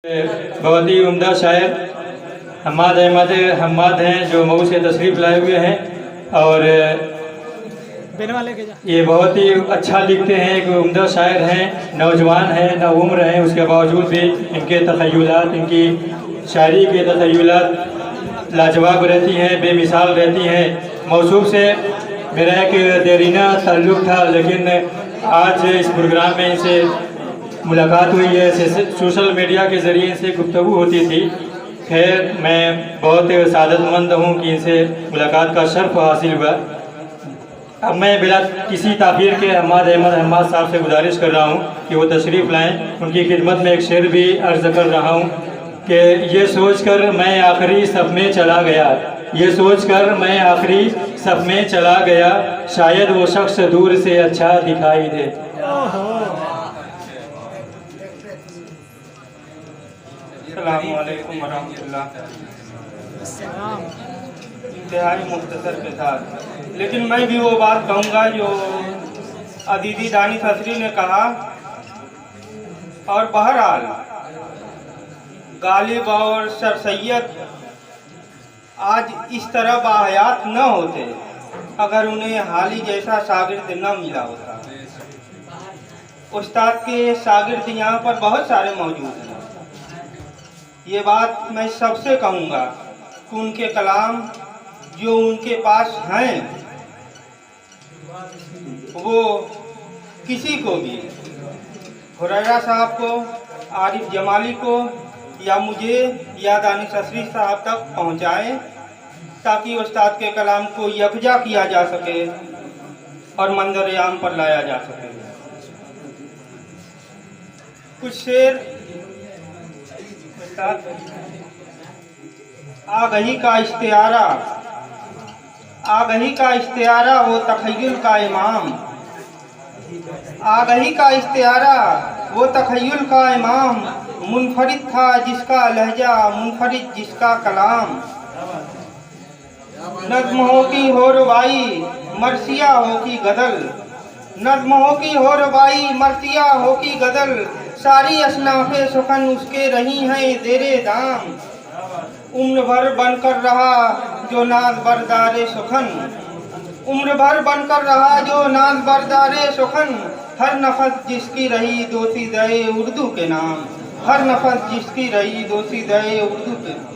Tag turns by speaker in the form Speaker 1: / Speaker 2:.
Speaker 1: बहुत ही उम्दा शायर हम्माद अहमद हम्माद हैं जो मऊ से तशरीफ़ लाए हुए हैं और ये बहुत ही अच्छा लिखते हैं। एक उम्दा शायर हैं, नौजवान हैं, नाउम्र हैं, उसके बावजूद भी इनके तख़य्युलात, इनकी शायरी के तख़य्युलात लाजवाब रहती हैं, बेमिसाल रहती हैं। मौसूफ़ से मेरा एक देरीना ताल्लुक़ था, लेकिन आज इस प्रोग्राम में इनसे मुलाकात हुई है। सोशल मीडिया के ज़रिए से गुफ्तगू होती थी। खैर, मैं बहुत सादतमंद हूँ कि इनसे मुलाकात का शर्फ हासिल हुआ। अब मैं बिला किसी ताख़ीर के हम्माद अहमद हम्माद साहब से गुजारिश कर रहा हूँ कि वो तशरीफ़ लाएँ। उनकी खिदमत में एक शेर भी अर्ज़ कर रहा हूँ कि ये सोचकर मैं आखिरी सफ़ में चला गया, ये सोचकर मैं आखिरी सफ़ में चला गया, शायद वो शख्स दूर से अच्छा दिखाई दे। अस्सलामुअलैकुम वरहमतुल्लाह। इंतहाई मुख्तसर के साथ, लेकिन मैं भी वो बात कहूँगा जो अदीदी दानिश असरी ने कहा। और बहरहाल गालिब और सर सैयद आज इस तरह बाहयात न होते अगर उन्हें हाली जैसा शागिर्द न मिला होता। उस्ताद के शागिर्द यहाँ पर बहुत सारे मौजूद हैं। ये बात मैं सबसे कहूँगा कि उनके कलाम जो उनके पास हैं वो किसी को भी, हुरैरा साहब को, आरिफ जमाली को या मुझे या दानिश असरी साहब तक पहुँचाएं, ताकि उस्ताद के कलाम को यकजा किया जा सके और मंजर-ए-आम पर लाया जा सके। कुछ शेर आगही का इश्तियारा, आगही का इश्तियारा वो तख़य्युल का इमाम, आगही का इश्तियारा वो तख़य्युल का इमाम, मुनफरिद था जिसका लहजा, मुनफरिद जिसका कलाम। नज़्म हो की हो रुबाई, मरसिया हो की गज़ल, नज़्म हो की हो रुबाई, मरसिया हो की गज़ल, सारी असनाफ़े सुखन उसके रही हैं ज़ेरे दाम। उम्र भर बनकर रहा जो नाज बरदारे सुखन, उम्र भर बनकर रहा जो नाज बरदारे सुखन, हर नफस जिसकी रही दोषी दए उर्दू के नाम, हर नफस जिसकी रही दोषी दए उर्दू के नाम।